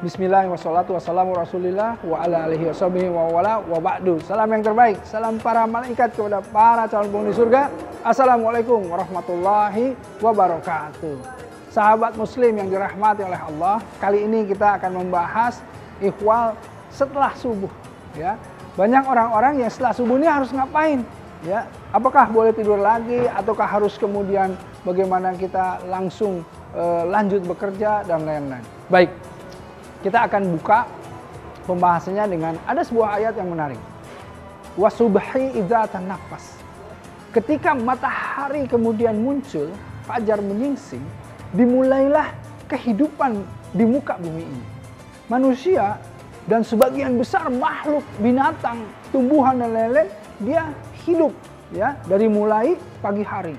Bismillah wassalatu wassalamu rasulillah wa ala alihi washabihi wa wala wa ba'du. Salam yang terbaik, salam para malaikat kepada para calon penghuni surga. Assalamualaikum warahmatullahi wabarakatuh. Sahabat muslim yang dirahmati oleh Allah, kali ini kita akan membahas ihwal setelah subuh, ya. Banyak orang-orang yang setelah subuh ini harus ngapain, ya? Apakah boleh tidur lagi ataukah harus kemudian bagaimana kita langsung lanjut bekerja dan lain-lain. Baik. Kita akan buka pembahasannya dengan ada sebuah ayat yang menarik. Wasubhi idza tanaffas. Ketika matahari kemudian muncul, fajar menyingsing, dimulailah kehidupan di muka bumi ini. Manusia dan sebagian besar makhluk binatang, tumbuhan dan lain-lain, dia hidup ya dari mulai pagi hari.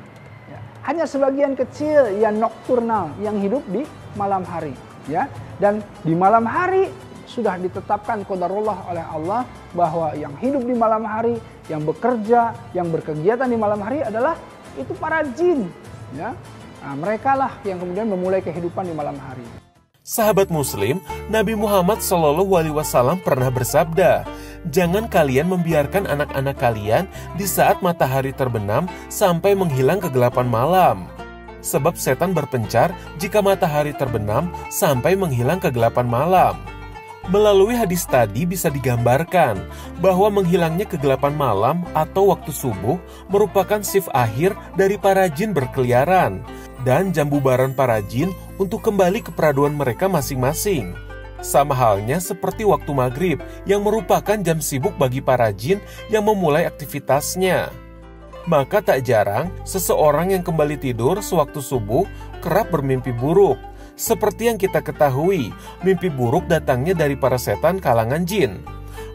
Ya. Hanya sebagian kecil yang nokturnal yang hidup di malam hari. Ya, dan di malam hari sudah ditetapkan qadarullah oleh Allah bahwa yang hidup di malam hari, yang bekerja, yang berkegiatan di malam hari adalah itu para jin, ya. Nah, mereka lah yang kemudian memulai kehidupan di malam hari. Sahabat muslim, Nabi Muhammad SAW pernah bersabda, "Jangan kalian membiarkan anak-anak kalian di saat matahari terbenam sampai menghilang kegelapan malam. Sebab setan berpencar jika matahari terbenam sampai menghilang kegelapan malam." Melalui hadis tadi bisa digambarkan bahwa menghilangnya kegelapan malam atau waktu subuh merupakan shift akhir dari para jin berkeliaran dan jam bubaran para jin untuk kembali ke peraduan mereka masing-masing. Sama halnya seperti waktu maghrib yang merupakan jam sibuk bagi para jin yang memulai aktivitasnya. Maka tak jarang seseorang yang kembali tidur sewaktu subuh kerap bermimpi buruk. Seperti yang kita ketahui, mimpi buruk datangnya dari para setan kalangan jin.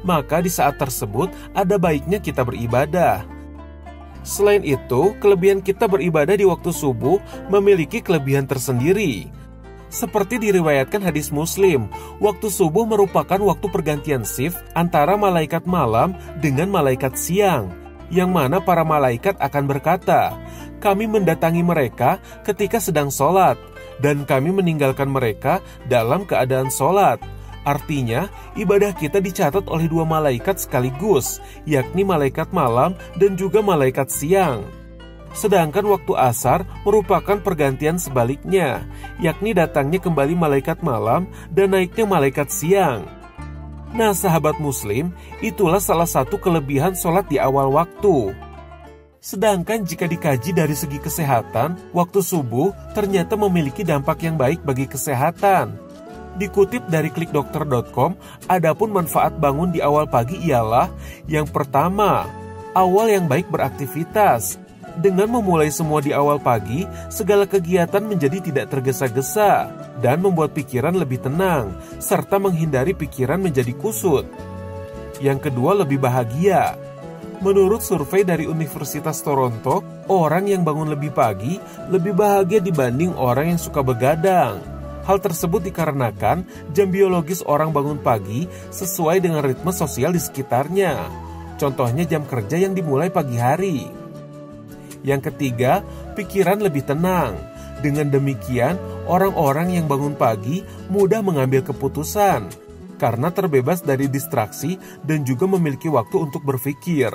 Maka di saat tersebut ada baiknya kita beribadah. Selain itu, kelebihan kita beribadah di waktu subuh memiliki kelebihan tersendiri. Seperti diriwayatkan hadis Muslim, waktu subuh merupakan waktu pergantian shift antara malaikat malam dengan malaikat siang, yang mana para malaikat akan berkata, "Kami mendatangi mereka ketika sedang sholat, dan kami meninggalkan mereka dalam keadaan sholat." Artinya, ibadah kita dicatat oleh dua malaikat sekaligus, yakni malaikat malam dan juga malaikat siang. Sedangkan waktu asar merupakan pergantian sebaliknya, yakni datangnya kembali malaikat malam dan naiknya malaikat siang. Nah, sahabat muslim, itulah salah satu kelebihan sholat di awal waktu. Sedangkan jika dikaji dari segi kesehatan, waktu subuh ternyata memiliki dampak yang baik bagi kesehatan. Dikutip dari klikdokter.com, adapun manfaat bangun di awal pagi ialah yang pertama, awal yang baik beraktivitas. Dengan memulai semua di awal pagi, segala kegiatan menjadi tidak tergesa-gesa dan membuat pikiran lebih tenang, serta menghindari pikiran menjadi kusut. Yang kedua, lebih bahagia. Menurut survei dari Universitas Toronto, orang yang bangun lebih pagi lebih bahagia dibanding orang yang suka begadang. Hal tersebut dikarenakan jam biologis orang bangun pagi sesuai dengan ritme sosial di sekitarnya. Contohnya jam kerja yang dimulai pagi hari. Yang ketiga, pikiran lebih tenang. Dengan demikian, orang-orang yang bangun pagi mudah mengambil keputusan karena terbebas dari distraksi dan juga memiliki waktu untuk berpikir.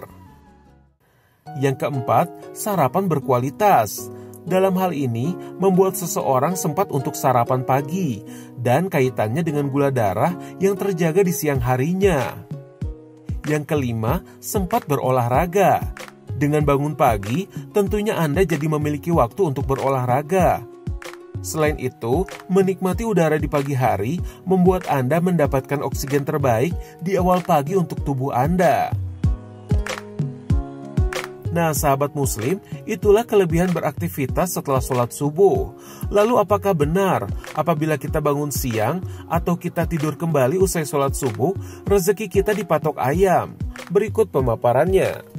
Yang keempat, sarapan berkualitas. Dalam hal ini, membuat seseorang sempat untuk sarapan pagi dan kaitannya dengan gula darah yang terjaga di siang harinya. Yang kelima, sempat berolahraga. Dengan bangun pagi, tentunya Anda jadi memiliki waktu untuk berolahraga. Selain itu, menikmati udara di pagi hari membuat Anda mendapatkan oksigen terbaik di awal pagi untuk tubuh Anda. Nah, sahabat muslim, itulah kelebihan beraktivitas setelah sholat subuh. Lalu apakah benar apabila kita bangun siang atau kita tidur kembali usai sholat subuh, rezeki kita dipatok ayam? Berikut pemaparannya.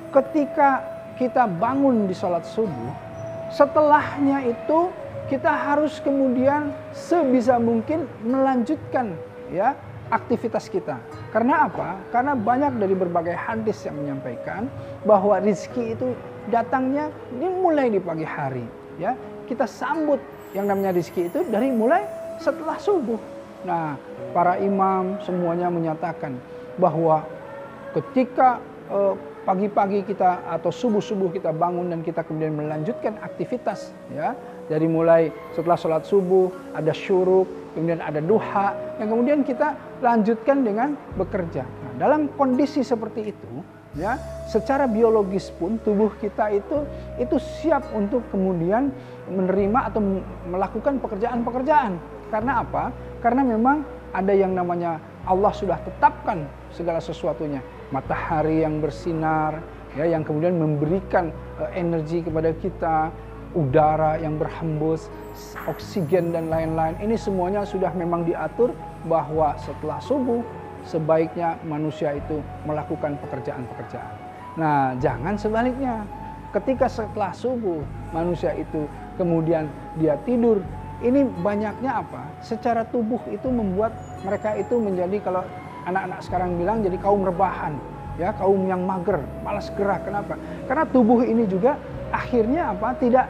Ketika kita bangun di sholat subuh, setelahnya itu kita harus kemudian sebisa mungkin melanjutkan ya aktivitas kita. Karena apa? Karena banyak dari berbagai hadis yang menyampaikan bahwa rizki itu datangnya dimulai di pagi hari. Ya, kita sambut yang namanya rizki itu dari mulai setelah subuh. Nah, para imam semuanya menyatakan bahwa ketika pagi-pagi kita atau subuh-subuh kita bangun dan kita kemudian melanjutkan aktivitas, ya, dari mulai setelah sholat subuh ada syuruk, kemudian ada duha, yang kemudian kita lanjutkan dengan bekerja. Nah, dalam kondisi seperti itu, ya, secara biologis pun tubuh kita itu siap untuk kemudian menerima atau melakukan pekerjaan-pekerjaan. Karena apa? Karena memang ada yang namanya Allah sudah tetapkan segala sesuatunya. Matahari yang bersinar, ya, yang kemudian memberikan energi kepada kita, udara yang berhembus, oksigen dan lain-lain. Ini semuanya sudah memang diatur bahwa setelah subuh sebaiknya manusia itu melakukan pekerjaan-pekerjaan. Nah, jangan sebaliknya. Ketika setelah subuh manusia itu kemudian dia tidur, ini banyaknya apa? Secara tubuh itu membuat mereka itu menjadi, kalau anak-anak sekarang bilang, jadi kaum rebahan, ya, kaum yang mager, malas gerak. Kenapa? Karena tubuh ini juga akhirnya apa? Tidak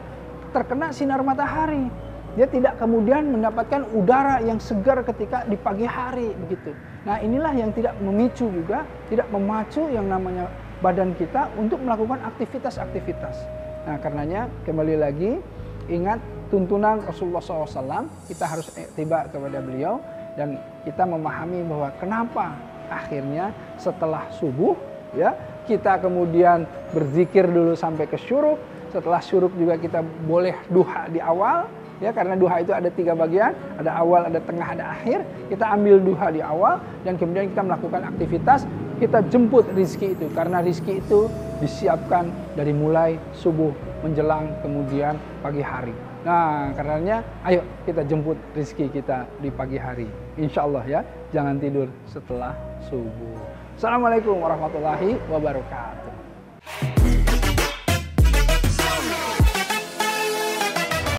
terkena sinar matahari. Dia tidak kemudian mendapatkan udara yang segar ketika di pagi hari, begitu. Nah, inilah yang tidak memicu juga, tidak memacu yang namanya badan kita untuk melakukan aktivitas-aktivitas. Nah, karenanya kembali lagi ingat tuntunan Rasulullah SAW, kita harus tiba kepada beliau dan kita memahami bahwa kenapa akhirnya setelah subuh, ya, kita kemudian berzikir dulu sampai ke syuruk. Setelah syuruk juga kita boleh duha di awal, ya, karena duha itu ada 3 bagian, ada awal, ada tengah, ada akhir. Kita ambil duha di awal dan kemudian kita melakukan aktivitas, kita jemput rizki itu, karena rizki itu disiapkan dari mulai subuh menjelang kemudian pagi hari. Nah, karenanya ayo kita jemput rizki kita di pagi hari. Insya Allah, ya, jangan tidur setelah subuh. Assalamualaikum warahmatullahi wabarakatuh.